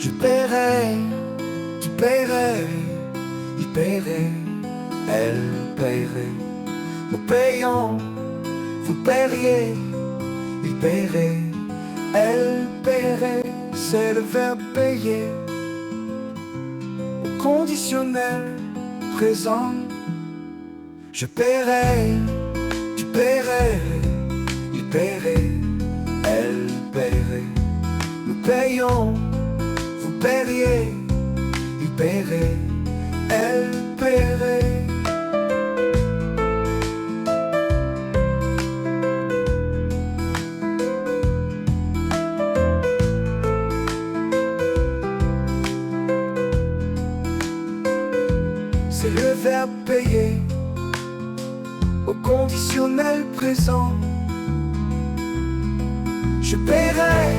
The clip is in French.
Je paierai, tu paierais, il paierait, elle paierait. Nous payons, vous paieriez, il paierait, elle paierait. C'est le verbe payer au conditionnel présent. Je paierai, tu paierais, il paierait, elle paierait. Nous payons, vous paieriez, il paierait, elle paierait. C'est le verbe payer au conditionnel présent. Je paierai,